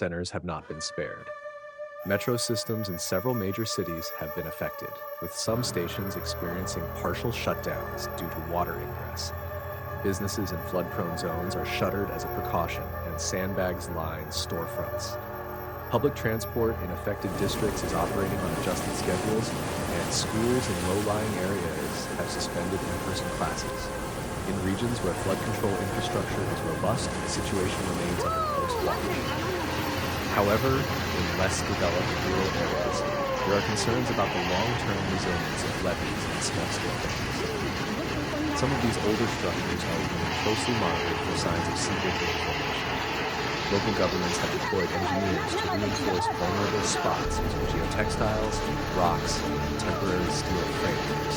centers have not been spared. Metro systems in several major cities have been affected, with some stations experiencing partial shutdowns due to water ingress. Businesses in flood-prone zones are shuttered as a precaution, and sandbags line storefronts. Public transport in affected districts is operating on adjusted schedules, and schools in low-lying areas have suspended in-person classes. In regions where flood control infrastructure is robust, the situation remains under close watch. However, in less developed rural areas, there are concerns about the long-term resilience of levees and small-scale dams. Some of these older structures are being closely monitored for signs of seepage or formation. Local governments have deployed engineers to reinforce vulnerable spots using geotextiles, rocks, and temporary steel frameworks.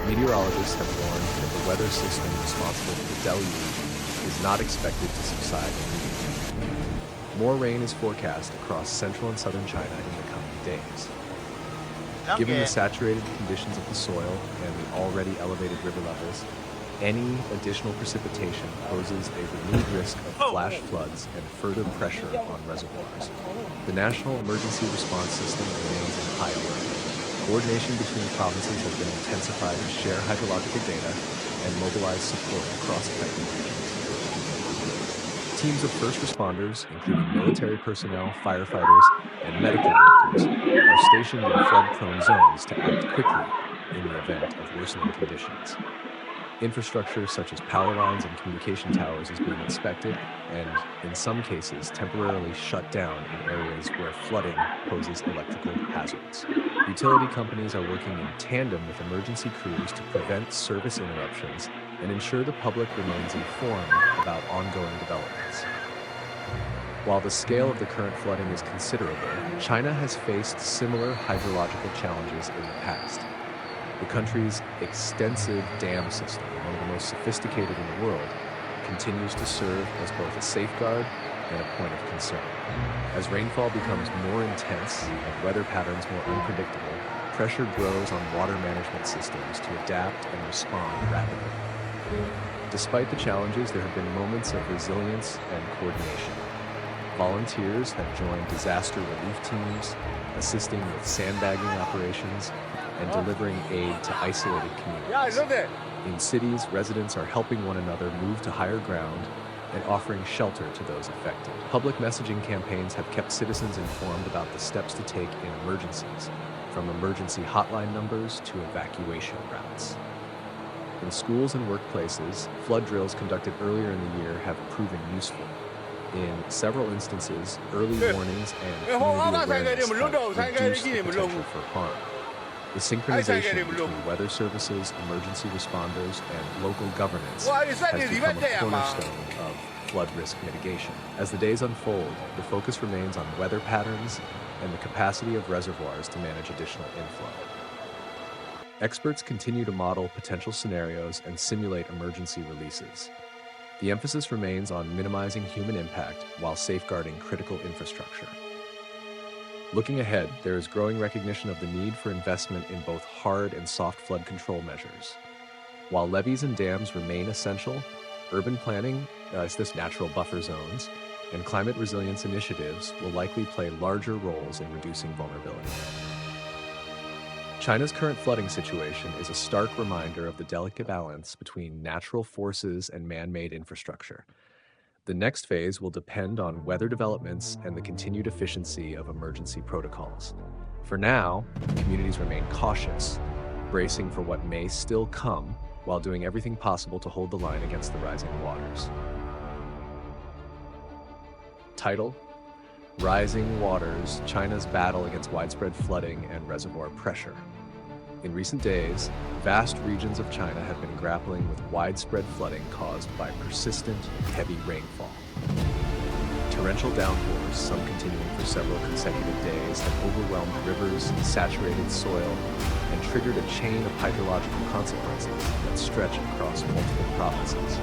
Meteorologists have warned that the weather system responsible for the deluge is not expected to subside immediately. More rain is forecast across central and southern China in the coming days. Given the saturated conditions of the soil and the already elevated river levels, any additional precipitation poses a renewed risk of flash floods and further pressure on reservoirs. The National Emergency Response System remains in high alert. Coordination between provinces has been intensified to share hydrological data and mobilize support across affected regions. Teams of first responders, including military personnel, firefighters, and medical workers, are stationed in flood-prone zones to act quickly in the event of worsening conditions. Infrastructure such as power lines and communication towers is being inspected and, in some cases, temporarily shut down in areas where flooding poses electrical hazards. Utility companies are working in tandem with emergency crews to prevent service interruptions and ensure the public remains informed about ongoing developments. While the scale of the current flooding is considerable, China has faced similar hydrological challenges in the past. The country's extensive dam system, one of the most sophisticated in the world, continues to serve as both a safeguard and a point of concern. As rainfall becomes more intense and weather patterns more unpredictable, pressure grows on water management systems to adapt and respond rapidly. Despite the challenges, there have been moments of resilience and coordination. Volunteers have joined disaster relief teams, assisting with sandbagging operations and delivering aid to isolated communities. In cities, residents are helping one another move to higher ground and offering shelter to those affected. Public messaging campaigns have kept citizens informed about the steps to take in emergencies, from emergency hotline numbers to evacuation routes. In schools and workplaces, flood drills conducted earlier in the year have proven useful. In several instances, early warnings and community awareness have reduced the potential for harm. The synchronization between weather services, emergency responders, and local governance has become a cornerstone of flood risk mitigation. As the days unfold, the focus remains on weather patterns and the capacity of reservoirs to manage additional inflow. Experts continue to model potential scenarios and simulate emergency releases. The emphasis remains on minimizing human impact while safeguarding critical infrastructure. Looking ahead, there is growing recognition of the need for investment in both hard and soft flood control measures. While levees and dams remain essential, urban planning, natural buffer zones, and climate resilience initiatives will likely play larger roles in reducing vulnerability. China's current flooding situation is a stark reminder of the delicate balance between natural forces and man-made infrastructure. The next phase will depend on weather developments and the continued efficiency of emergency protocols. For now, communities remain cautious, bracing for what may still come, while doing everything possible to hold the line against the rising waters. Title: Rising Waters: China's Battle Against Widespread Flooding and Reservoir Pressure. In recent days, vast regions of China have been grappling with widespread flooding caused by persistent, heavy rainfall. Torrential downpours, some continuing for several consecutive days, have overwhelmed rivers, saturated soil, and triggered a chain of hydrological consequences that stretch across multiple provinces.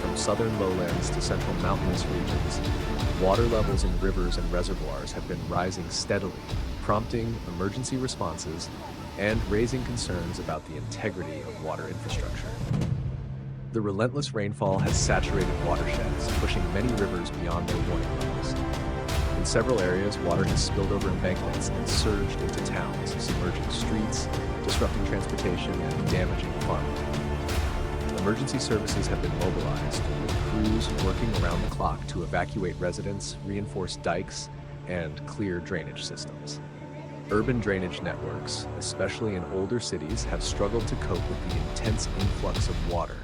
From southern lowlands to central mountainous regions, water levels in rivers and reservoirs have been rising steadily, prompting emergency responses and raising concerns about the integrity of water infrastructure. The relentless rainfall has saturated watersheds, pushing many rivers beyond their warning levels. In several areas, water has spilled over embankments and surged into towns, submerging streets, disrupting transportation, and damaging farmland. Emergency services have been mobilized, with crews working around the clock to evacuate residents, reinforce dikes, and clear drainage systems. Urban drainage networks, especially in older cities, have struggled to cope with the intense influx of water,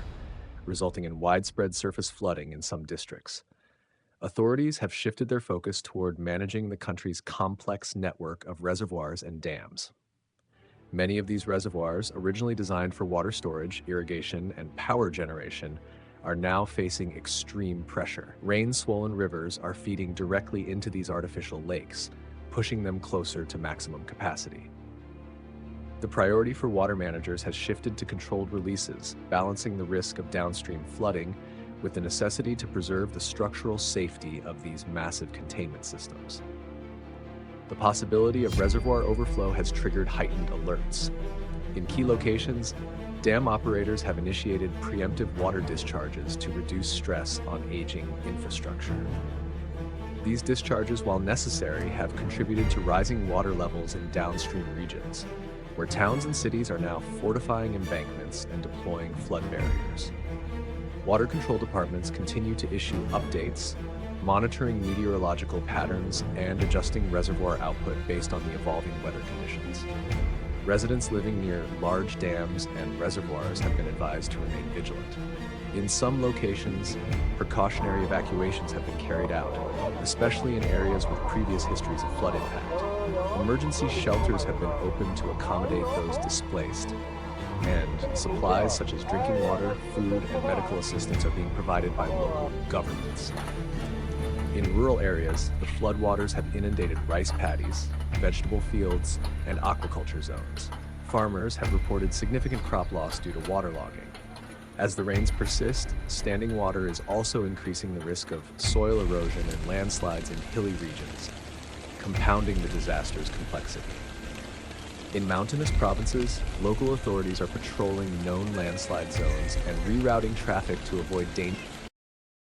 resulting in widespread surface flooding in some districts. Authorities have shifted their focus toward managing the country's complex network of reservoirs and dams. Many of these reservoirs, originally designed for water storage, irrigation, and power generation, are now facing extreme pressure. Rain-swollen rivers are feeding directly into these artificial lakes, pushing them closer to maximum capacity. The priority for water managers has shifted to controlled releases, balancing the risk of downstream flooding with the necessity to preserve the structural safety of these massive containment systems. The possibility of reservoir overflow has triggered heightened alerts. In key locations, dam operators have initiated preemptive water discharges to reduce stress on aging infrastructure. These discharges, while necessary, have contributed to rising water levels in downstream regions, where towns and cities are now fortifying embankments and deploying flood barriers. Water control departments continue to issue updates, monitoring meteorological patterns and adjusting reservoir output based on the evolving weather conditions. Residents living near large dams and reservoirs have been advised to remain vigilant. In some locations, precautionary evacuations have been carried out, especially in areas with previous histories of flood impact. Emergency shelters have been opened to accommodate those displaced, and supplies such as drinking water, food, and medical assistance are being provided by local governments. In rural areas, the floodwaters have inundated rice paddies, vegetable fields, and aquaculture zones. Farmers have reported significant crop loss due to waterlogging. As the rains persist, standing water is also increasing the risk of soil erosion and landslides in hilly regions, compounding the disaster's complexity. In mountainous provinces, local authorities are patrolling known landslide zones and rerouting traffic to avoid danger.